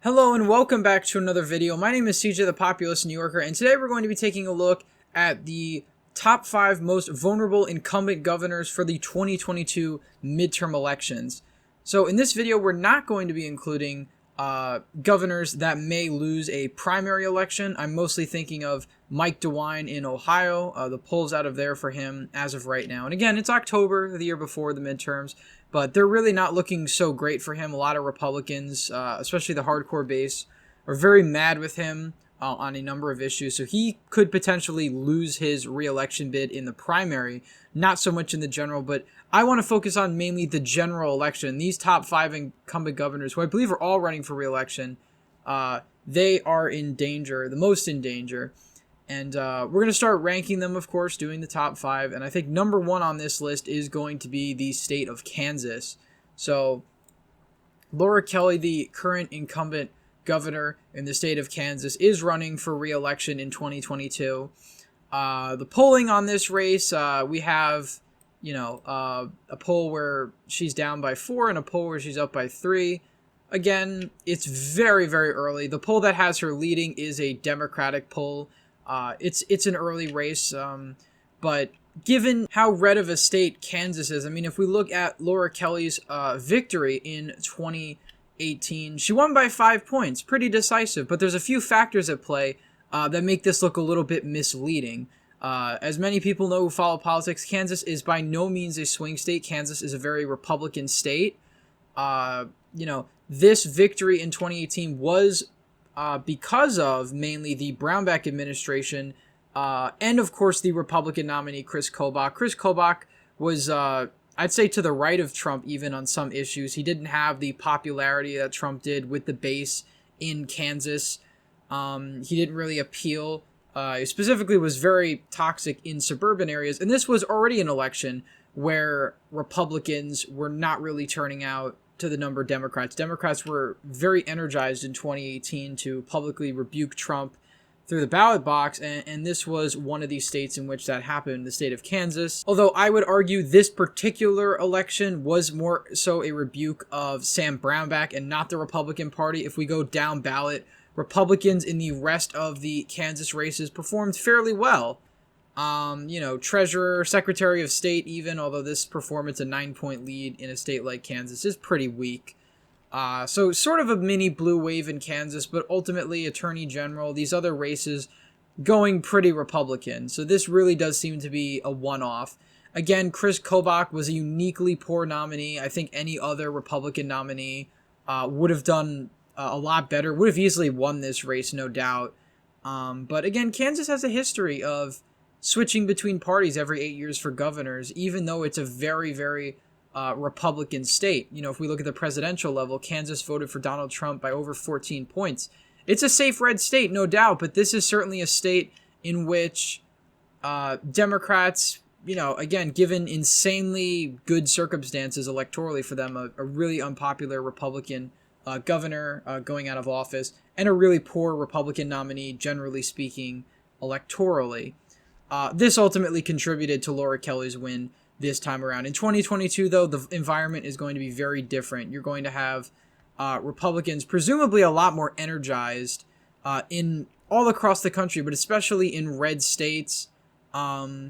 Hello and welcome back to another video. My name is CJ the Populist New Yorker, and today we're going to be taking a look at the top 5 most vulnerable incumbent governors for the 2022 midterm elections. So in this video, we're not going to be including governors that may lose a primary election. I'm mostly thinking of Mike DeWine in Ohio, the polls out of there for him as of right now. And again, it's October, the year before the midterms, but they're really not looking so great for him. A lot of Republicans, especially the hardcore base, are very mad with him on a number of issues. So he could potentially lose his re-election bid in the primary, not so much in the general, but I want to focus on mainly the general election. These top 5 incumbent governors, who I believe are all running for re-election, they are in danger, the most in danger. And we're going to start ranking them, of course, doing the top 5. And I think number 1 on this list is going to be the state of Kansas. So Laura Kelly, the current incumbent governor in the state of Kansas, is running for re-election in 2022. The polling on this race, we have, a poll where she's down by 4 and a poll where she's up by 3. Again, it's very, very early. The poll that has her leading is a Democratic poll. It's an early race, but given how red of a state Kansas is, I mean, if we look at Laura Kelly's victory in 2018, she won by 5 points, pretty decisive, but there's a few factors at play that make this look a little bit misleading. As many people know who follow politics, Kansas is by no means a swing state. Kansas is a very Republican state. This victory in 2018 was because of mainly the Brownback administration and, of course, the Republican nominee, Chris Kobach. Chris Kobach was, I'd say, to the right of Trump even on some issues. He didn't have the popularity that Trump did with the base in Kansas. He didn't really appeal. He specifically was very toxic in suburban areas. And this was already an election where Republicans were not really turning out to the number of Democrats. Democrats were very energized in 2018 to publicly rebuke Trump through the ballot box, and this was one of these states in which that happened, the state of Kansas. Although I would argue this particular election was more so a rebuke of Sam Brownback and not the Republican Party. If we go down ballot, Republicans in the rest of the Kansas races performed fairly well. Treasurer, Secretary of State even, although this performance, a 9-point lead in a state like Kansas, is pretty weak. So sort of a mini blue wave in Kansas, but ultimately Attorney General, these other races going pretty Republican. So this really does seem to be a one-off. Again, Chris Kobach was a uniquely poor nominee. I think any other Republican nominee would have done a lot better, would have easily won this race, no doubt. But again, Kansas has a history of switching between parties every 8 years for governors, even though it's a very, very Republican state. If we look at the presidential level, Kansas voted for Donald Trump by over 14 points. It's a safe red state, no doubt, but this is certainly a state in which Democrats, again, given insanely good circumstances electorally for them, a really unpopular Republican governor going out of office, and a really poor Republican nominee, generally speaking, electorally. This ultimately contributed to Laura Kelly's win this time around. In 2022, though, the environment is going to be very different. You're going to have Republicans presumably a lot more energized in all across the country, but especially in red states. I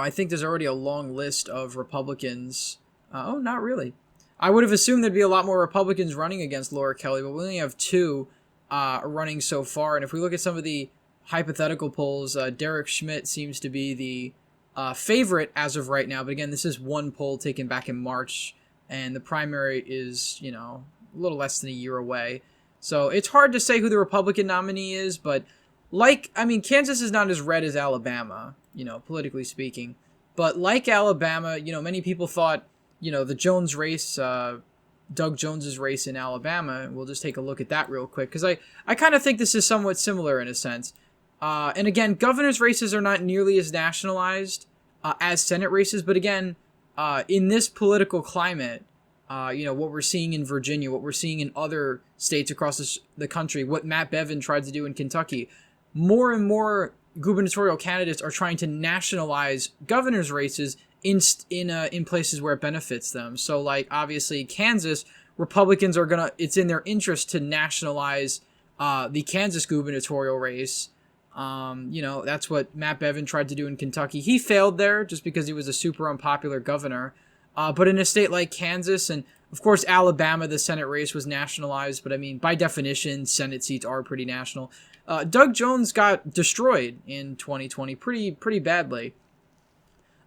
think there's already a long list of Republicans. Not really. I would have assumed there'd be a lot more Republicans running against Laura Kelly, but we only have 2 running so far. And if we look at some of the hypothetical polls, Derek Schmidt seems to be the favorite as of right now. But again, this is one poll taken back in March, and the primary is, a little less than a year away. So it's hard to say who the Republican nominee is, but Kansas is not as red as Alabama, politically speaking. But like Alabama, many people thought, the Jones race, Doug Jones's race in Alabama, we'll just take a look at that real quick, because I kind of think this is somewhat similar in a sense. And again, governor's races are not nearly as nationalized as Senate races, but again, in this political climate, what we're seeing in Virginia, what we're seeing in other states across the country, what Matt Bevin tried to do in Kentucky, more and more gubernatorial candidates are trying to nationalize governor's races in places where it benefits them. So, like, obviously, Kansas Republicans are it's in their interest to nationalize the Kansas gubernatorial race. That's what Matt Bevin tried to do in Kentucky. He failed there just because he was a super unpopular governor. But in a state like Kansas and, of course, Alabama, the Senate race was nationalized. But, I mean, by definition, Senate seats are pretty national. Doug Jones got destroyed in 2020 pretty badly.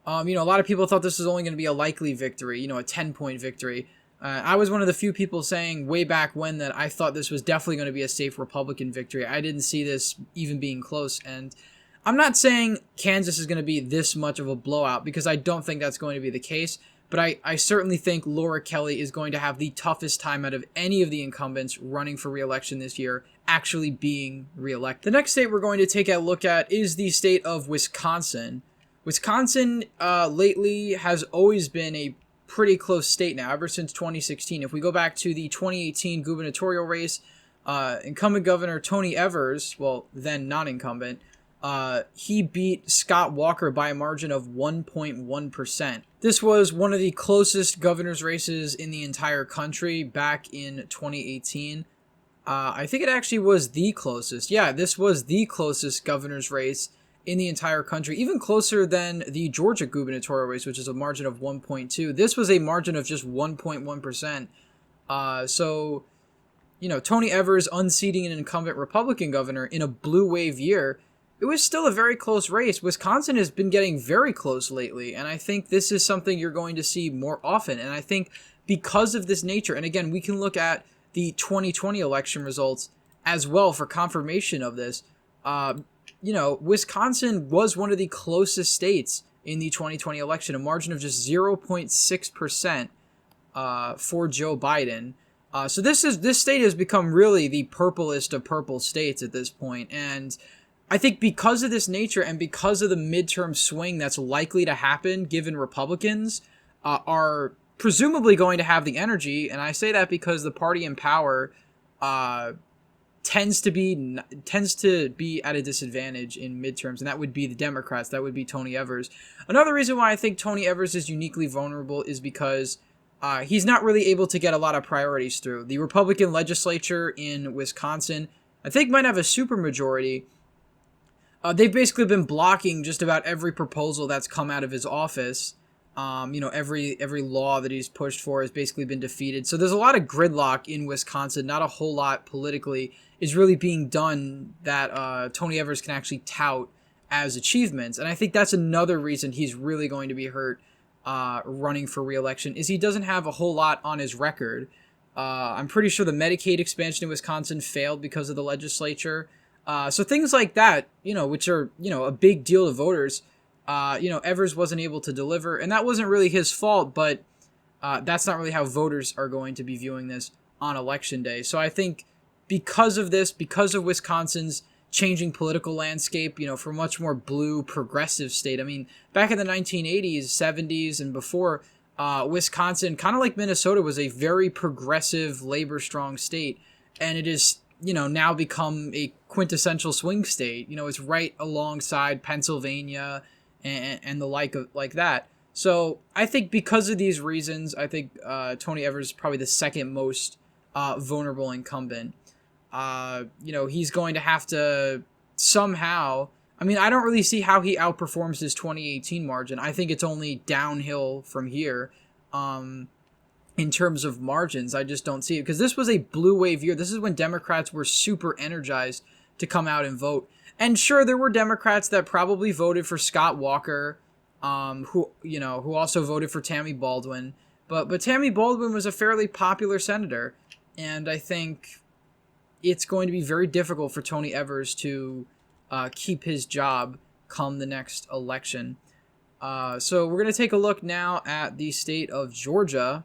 A lot of people thought this was only going to be a likely victory, a 10-point victory. I was one of the few people saying way back when that I thought this was definitely going to be a safe Republican victory. I didn't see this even being close. And I'm not saying Kansas is going to be this much of a blowout because I don't think that's going to be the case. But I certainly think Laura Kelly is going to have the toughest time out of any of the incumbents running for re-election this year actually being re-elected. The next state we're going to take a look at is the state of Wisconsin. Wisconsin lately has always been a pretty close state now, ever since 2016. If we go back to the 2018 gubernatorial race, incumbent governor Tony Evers, well, then non-incumbent, he beat Scott Walker by a margin of 1.1%. This was one of the closest governor's races in the entire country back in 2018. I think it actually was the closest. Yeah, this was the closest governor's race in the entire country, even closer than the Georgia gubernatorial race, which is a margin of 1.2. This was a margin of just 1.1%. So, Tony Evers unseating an incumbent Republican governor in a blue wave year, it was still a very close race. Wisconsin has been getting very close lately, and I think this is something you're going to see more often. And I think because of this nature, and again, we can look at the 2020 election results as well for confirmation of this. Wisconsin was one of the closest states in the 2020 election, a margin of just 0.6% for Joe Biden. So this state has become really the purplest of purple states at this point, and I think because of this nature and because of the midterm swing that's likely to happen, given Republicans are presumably going to have the energy, and I say that because the party in power tends to be at a disadvantage in midterms, and that would be the Democrats. That would be Tony Evers. Another reason why I think Tony Evers is uniquely vulnerable is because he's not really able to get a lot of priorities through. The Republican legislature in Wisconsin, I think, might have a supermajority. They've basically been blocking just about every proposal that's come out of his office. Every law that he's pushed for has basically been defeated. So there's a lot of gridlock in Wisconsin. Not a whole lot politically is really being done that Tony Evers can actually tout as achievements. And I think that's another reason he's really going to be hurt running for re-election, is he doesn't have a whole lot on his record. I'm pretty sure the Medicaid expansion in Wisconsin failed because of the legislature. So things like that, which are, a big deal to voters, Evers wasn't able to deliver, and that wasn't really his fault, but that's not really how voters are going to be viewing this on election day. So I think because of this, because of Wisconsin's changing political landscape, for a much more blue progressive state. I mean, back in the 1980s, 70s, and before, Wisconsin, kind of like Minnesota, was a very progressive, labor-strong state, and it is now become a quintessential swing state. It's right alongside Pennsylvania and the like that. So I think because of these reasons, I think Tony Evers is probably the second most vulnerable incumbent. He's going to have to somehow, I don't really see how he outperforms his 2018 margin. I think it's only downhill from here. In terms of margins, I just don't see it, because this was a blue wave year. This is when Democrats were super energized to come out and vote. And sure, there were Democrats that probably voted for Scott Walker, who also voted for Tammy Baldwin. But Tammy Baldwin was a fairly popular senator, and I think it's going to be very difficult for Tony Evers to keep his job come the next election. So we're going to take a look now at the state of Georgia.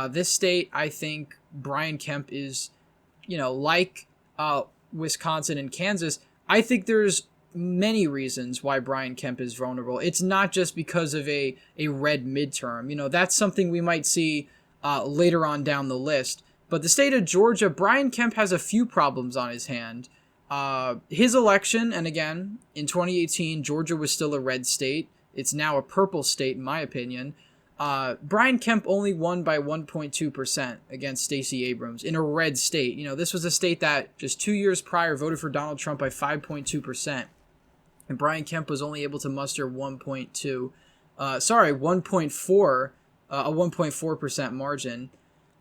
This state, I think Brian Kemp is, like Wisconsin and Kansas, I think there's many reasons why Brian Kemp is vulnerable. It's not just because of a red midterm. That's something we might see later on down the list. But the state of Georgia, Brian Kemp has a few problems on his hand. His election, and again, in 2018, Georgia was still a red state. It's now a purple state, in my opinion. Brian Kemp only won by 1.2% against Stacey Abrams in a red state. This was a state that just 2 years prior voted for Donald Trump by 5.2%. And Brian Kemp was only able to muster 1.4, a 1.4% margin.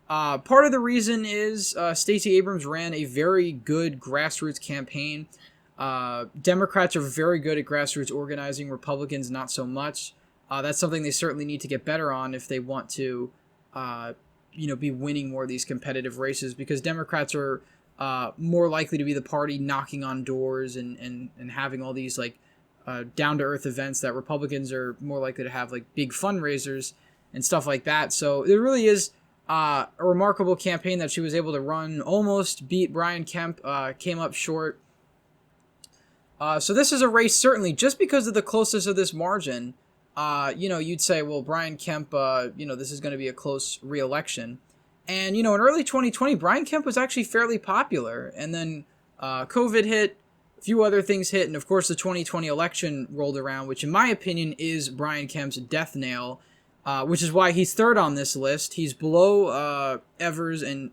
Part of the reason is Stacey Abrams ran a very good grassroots campaign. Democrats are very good at grassroots organizing, Republicans not so much. That's something they certainly need to get better on if they want to, be winning more of these competitive races, because Democrats are more likely to be the party knocking on doors and having all these down-to-earth events that Republicans are more likely to have, like big fundraisers and stuff like that. So it really is a remarkable campaign that she was able to run, almost beat Brian Kemp, came up short. So this is a race, certainly, just because of the closeness of this margin. You'd say, well, Brian Kemp, this is going to be a close re-election. And, in early 2020, Brian Kemp was actually fairly popular. And then COVID hit, a few other things hit, and of course the 2020 election rolled around, which in my opinion is Brian Kemp's death nail, which is why he's third on this list. He's below Evers and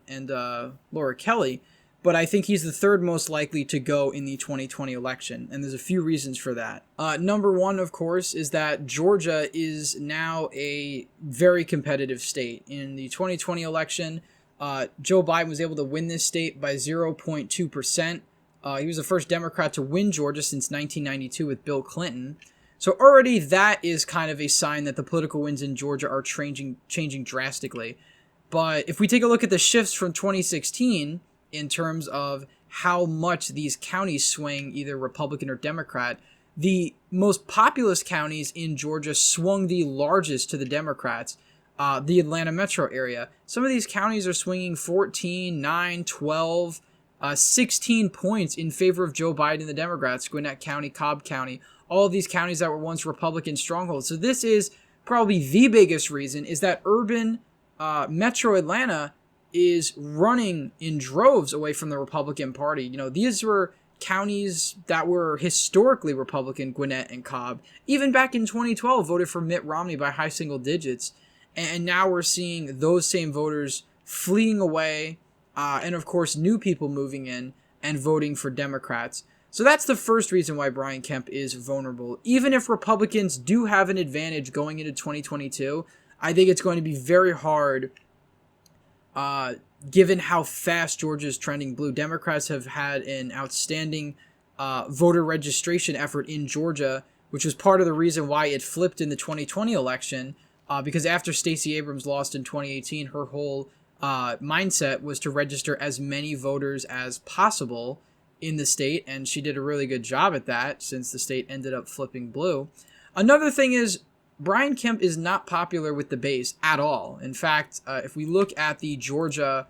Laura Kelly. But I think he's the third most likely to go in the 2020 election, and there's a few reasons for that. Number one, of course, is that Georgia is now a very competitive state. In the 2020 election, Joe Biden was able to win this state by 0.2%. He was the first Democrat to win Georgia since 1992 with Bill Clinton. So already that is kind of a sign that the political winds in Georgia are changing drastically. But if we take a look at the shifts from 2016, in terms of how much these counties swing either Republican or Democrat, the most populous counties in Georgia swung the largest to the Democrats, the Atlanta metro area. Some of these counties are swinging 14, 9, 12, 16 points in favor of Joe Biden and the Democrats, Gwinnett County, Cobb County, all of these counties that were once Republican strongholds. So this is probably the biggest reason, is that urban metro Atlanta is running in droves away from the Republican Party. These were counties that were historically Republican, Gwinnett and Cobb. Even back in 2012, voted for Mitt Romney by high single digits. And now we're seeing those same voters fleeing away, and of course new people moving in and voting for Democrats. So that's the first reason why Brian Kemp is vulnerable. Even if Republicans do have an advantage going into 2022, I think it's going to be very hard, given how fast Georgia is trending blue. Democrats have had an outstanding voter registration effort in Georgia, which was part of the reason why it flipped in the 2020 election, because after Stacey Abrams lost in 2018, her whole mindset was to register as many voters as possible in the state, and she did a really good job at that since the state ended up flipping blue. Another thing is, Brian Kemp is not popular with the base at all. In fact, if we look at the Georgia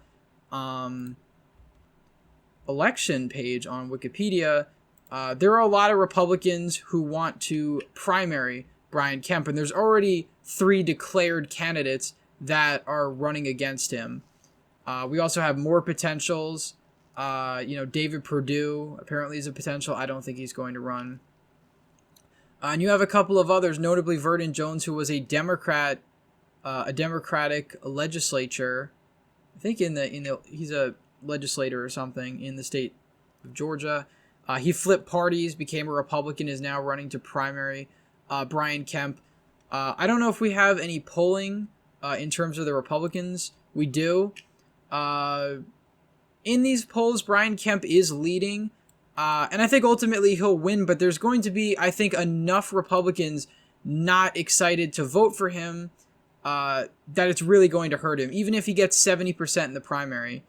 election page on Wikipedia, there are a lot of Republicans who want to primary Brian Kemp, and there's already 3 declared candidates that are running against him. We also have more potentials. David Perdue apparently is a potential. I don't think he's going to run. And you have a couple of others, notably Verdon Jones, who was a Democrat, a Democratic legislature. I think he's a legislator or something in the state of Georgia. He flipped parties, became a Republican, is now running to primary Brian Kemp. I don't know if we have any polling in terms of the Republicans. We do. In these polls, Brian Kemp is leading. And I think ultimately he'll win, but there's going to be, I think, enough Republicans not excited to vote for him that it's really going to hurt him. Even if he gets 70% in the primary,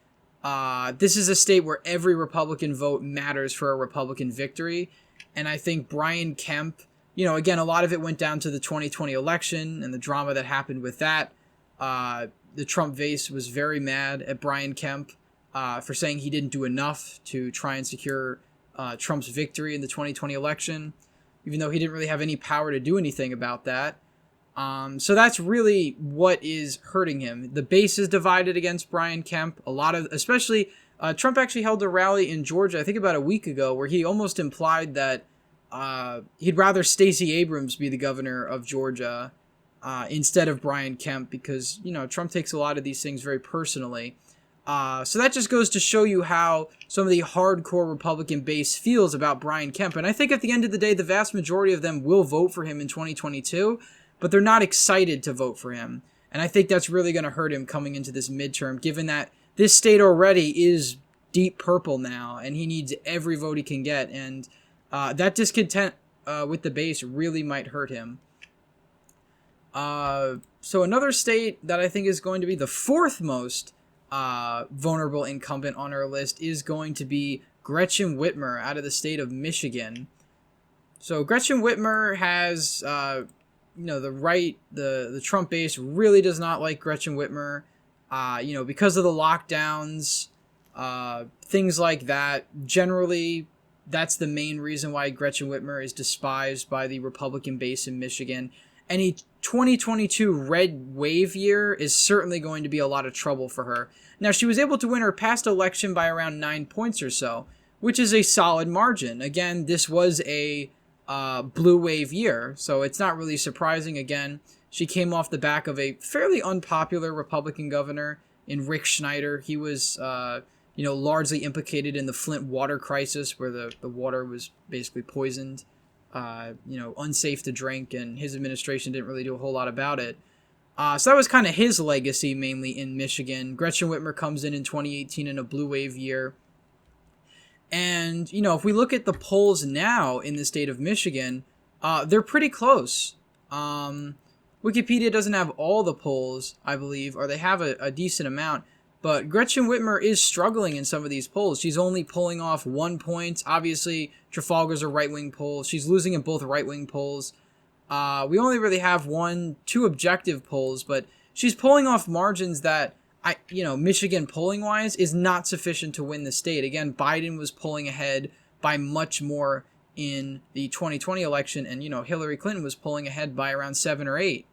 this is a state where every Republican vote matters for a Republican victory. And I think Brian Kemp, again, a lot of it went down to the 2020 election and the drama that happened with that. The Trump base was very mad at Brian Kemp for saying he didn't do enough to try and secure Trump's victory in the 2020 election, even though he didn't really have any power to do anything about that. So that's really what is hurting him. The base is divided against Brian Kemp. Especially Trump actually held a rally in Georgia, I think about a week ago, where he almost implied that he'd rather Stacey Abrams be the governor of Georgia instead of Brian Kemp, because, Trump takes a lot of these things very personally. So that just goes to show you how some of the hardcore Republican base feels about Brian Kemp. And I think at the end of the day, the vast majority of them will vote for him in 2022, but they're not excited to vote for him. And I think that's really going to hurt him coming into this midterm, given that this state already is deep purple now, and he needs every vote he can get. And that discontent with the base really might hurt him. So another state that I think is going to be the fourth most vulnerable incumbent on our list is going to be Gretchen Whitmer out of the state of Michigan. So Gretchen Whitmer has, the Trump base really does not like Gretchen Whitmer, because of the lockdowns, things like that. Generally, that's the main reason why Gretchen Whitmer is despised by the Republican base in Michigan. Any 2022 red wave year is certainly going to be a lot of trouble for her. Now, she was able to win her past election by around 9 points or so, which is a solid margin. Again, this was a blue wave year, so it's not really surprising. Again, she came off the back of a fairly unpopular Republican governor in Rick Schneider. He was, largely implicated in the Flint water crisis, where the water was basically poisoned. Unsafe to drink, and his administration didn't really do a whole lot about it. So that was kind of his legacy, mainly in Michigan. Gretchen Whitmer comes in 2018 in a blue wave year. And, if we look at the polls now in the state of Michigan, they're pretty close. Wikipedia doesn't have all the polls, I believe, or they have a decent amount. But Gretchen Whitmer is struggling in some of these polls. She's only pulling off 1 point. Obviously, Trafalgar's a right-wing poll. She's losing in both right-wing polls. We only really have 2 objective polls, but she's pulling off margins that, Michigan polling-wise is not sufficient to win the state. Again, Biden was pulling ahead by much more in the 2020 election, and, Hillary Clinton was pulling ahead by around 7 or 8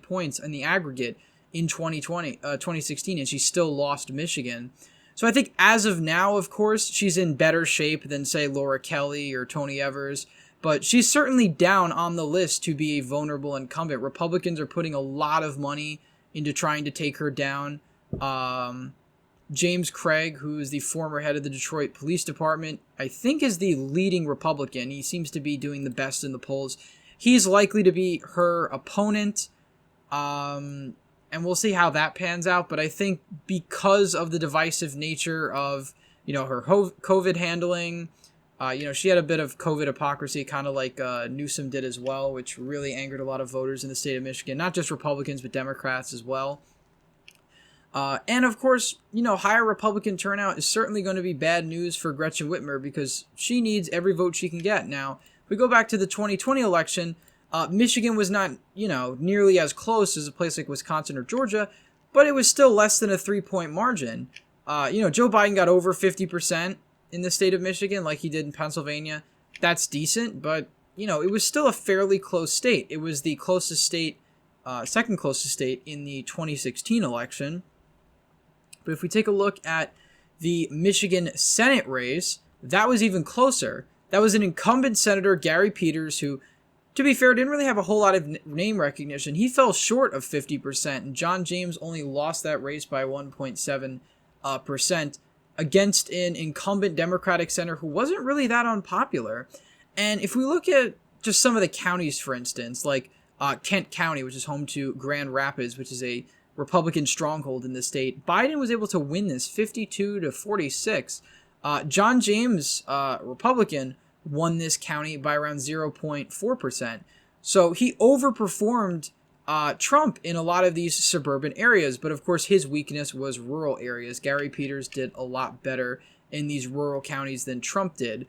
points in the aggregate in 2016, and she still lost Michigan. So I think as of now, of course, she's in better shape than, say, Laura Kelly or Tony Evers, but she's certainly down on the list to be a vulnerable incumbent. Republicans are putting a lot of money into trying to take her down. James Craig, who is the former head of the Detroit Police Department, I think is the leading Republican. He seems to be doing the best in the polls. He's likely to be her opponent. And we'll see how that pans out. But I think because of the divisive nature of, her COVID handling, she had a bit of COVID hypocrisy, kind of like Newsom did as well, which really angered a lot of voters in the state of Michigan, not just Republicans, but Democrats as well. And of course, higher Republican turnout is certainly going to be bad news for Gretchen Whitmer because she needs every vote she can get. Now, if we go back to the 2020 election, Michigan was not, nearly as close as a place like Wisconsin or Georgia, but it was still less than a 3-point margin. Joe Biden got over 50% in the state of Michigan like he did in Pennsylvania. That's decent, but, it was still a fairly close state. It was the closest state, second closest state in the 2016 election. But if we take a look at the Michigan Senate race, that was even closer. That was an incumbent Senator, Gary Peters, who, to be fair, didn't really have a whole lot of name recognition. He fell short of 50%, and John James only lost that race by 1.7% against an incumbent Democratic senator who wasn't really that unpopular. And if we look at just some of the counties, for instance, like Kent County, which is home to Grand Rapids, which is a Republican stronghold in the state, Biden was able to win this 52-46. John James, Republican, won this county by around 0.4%. So he overperformed Trump in a lot of these suburban areas, but of course his weakness was rural areas. Gary Peters did a lot better in these rural counties than Trump did.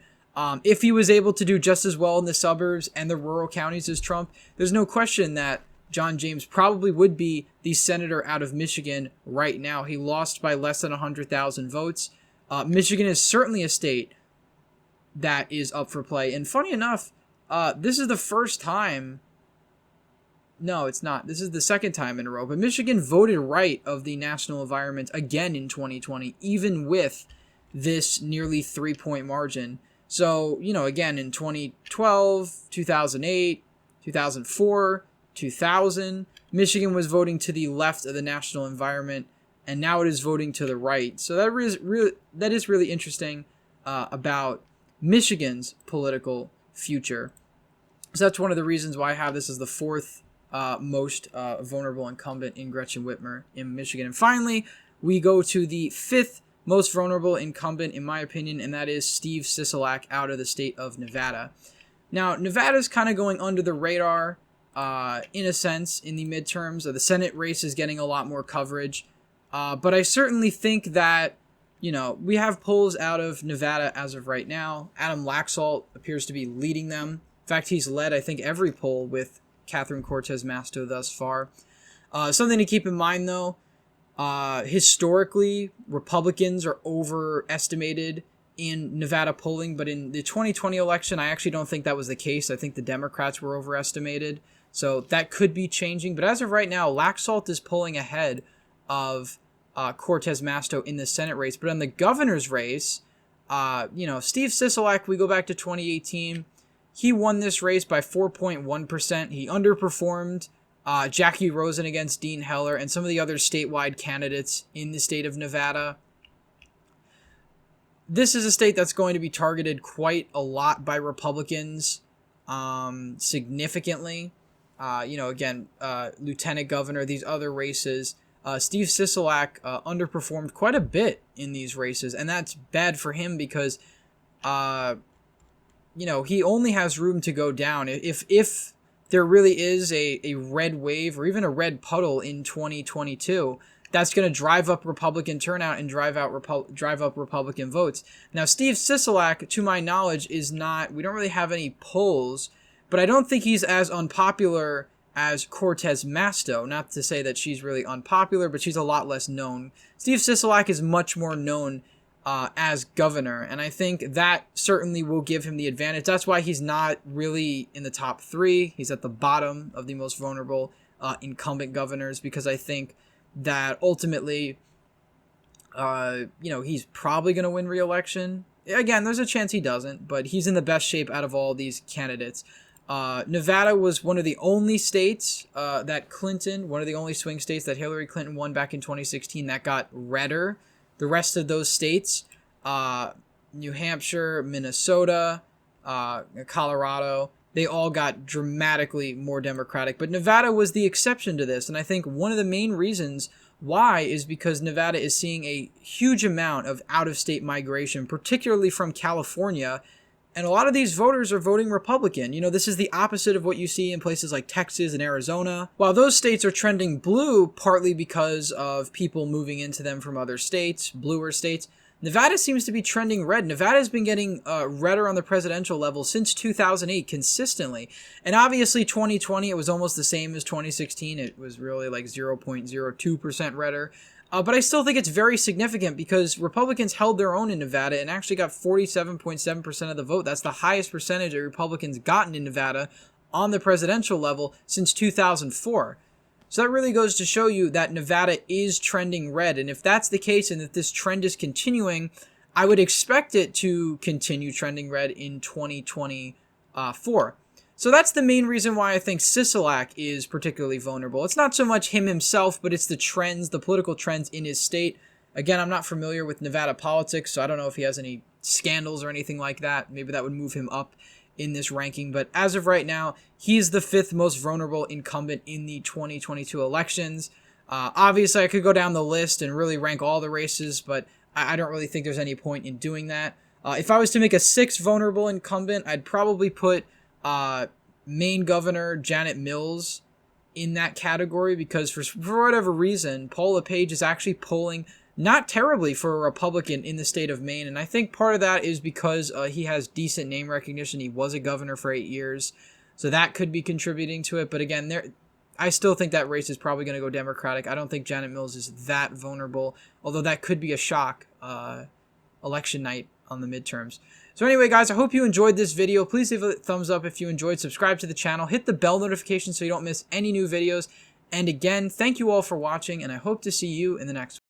If he was able to do just as well in the suburbs and the rural counties as Trump, there's no question that John James probably would be the senator out of Michigan right now. He lost by less than 100,000 votes. Michigan is certainly a state that is up for play. And funny enough, this is the first time. No, it's not. This is the second time in a row. But Michigan voted right of the national environment again in 2020, even with this nearly 3-point margin. So, again, in 2012, 2008, 2004, 2000, Michigan was voting to the left of the national environment, and now it is voting to the right. So that is really interesting about Michigan's political future. So that's one of the reasons why I have this as the fourth most vulnerable incumbent in Gretchen Whitmer in Michigan. And finally, we go to the fifth most vulnerable incumbent, in my opinion, and that is Steve Sisolak out of the state of Nevada. Now, Nevada's kind of going under the radar, in a sense, in the midterms. The Senate race is getting a lot more coverage. But I certainly think that, you know, we have polls out of Nevada as of right now. Adam Laxalt appears to be leading them. In fact, he's led, I think, every poll with Catherine Cortez Masto thus far. Something to keep in mind, though, historically, Republicans are overestimated in Nevada polling, but in the 2020 election, I actually don't think that was the case. I think the Democrats were overestimated, so that could be changing. But as of right now, Laxalt is polling ahead of Cortez Masto in the Senate race. But in the governor's race, Steve Sisolak, we go back to 2018, he won this race by 4.1%. He underperformed Jackie Rosen against Dean Heller and some of the other statewide candidates in the state of Nevada. This is a state that's going to be targeted quite a lot by Republicans, significantly. Lieutenant governor, these other races. Steve Sisolak underperformed quite a bit in these races, and that's bad for him because, he only has room to go down. If there really is a red wave or even a red puddle in 2022, that's going to drive up Republican turnout and drive up Republican votes. Now, Steve Sisolak, to my knowledge, we don't really have any polls, but I don't think he's as unpopular as Cortez Masto. Not to say that she's really unpopular, but she's a lot less known. Steve Sisolak is much more known as governor, and I think that certainly will give him the advantage. That's why he's not really in the top three. He's at the bottom of the most vulnerable incumbent governors, because I think that ultimately, he's probably going to win re-election. Again, there's a chance he doesn't, but he's in the best shape out of all these candidates. Nevada was one of the only states one of the only swing states that Hillary Clinton won back in 2016 that got redder. The rest of those states, New Hampshire, Minnesota, Colorado, they all got dramatically more Democratic. But Nevada was the exception to this. And I think one of the main reasons why is because Nevada is seeing a huge amount of out-of-state migration, particularly from California. And a lot of these voters are voting Republican. This is the opposite of what you see in places like Texas and Arizona. While those states are trending blue, partly because of people moving into them from other states, bluer states, Nevada seems to be trending red. Nevada has been getting redder on the presidential level since 2008 consistently. And obviously 2020, it was almost the same as 2016. It was really like 0.02% redder. But I still think it's very significant because Republicans held their own in Nevada and actually got 47.7% of the vote. That's the highest percentage that Republicans gotten in Nevada on the presidential level since 2004. So that really goes to show you that Nevada is trending red. And if that's the case and that this trend is continuing, I would expect it to continue trending red in 2024. So that's the main reason why I think Sisolak is particularly vulnerable. It's not so much him himself, but it's the trends, the political trends in his state. Again, I'm not familiar with Nevada politics, so I don't know if he has any scandals or anything like that. Maybe that would move him up in this ranking. But as of right now, he's the fifth most vulnerable incumbent in the 2022 elections. Obviously, I could go down the list and really rank all the races, but I don't really think there's any point in doing that. If I was to make a sixth vulnerable incumbent, I'd probably put Maine Governor Janet Mills in that category, because for whatever reason, Paul LePage is actually polling not terribly for a Republican in the state of Maine, and I think part of that is because he has decent name recognition. He was a governor for 8 years, so that could be contributing to it. But again, I still think that race is probably going to go Democratic. I don't think Janet Mills is that vulnerable, although that could be a shock election night on the midterms. So anyway, guys, I hope you enjoyed this video. Please leave a thumbs up if you enjoyed. Subscribe to the channel. Hit the bell notification so you don't miss any new videos. And again, thank you all for watching, and I hope to see you in the next one.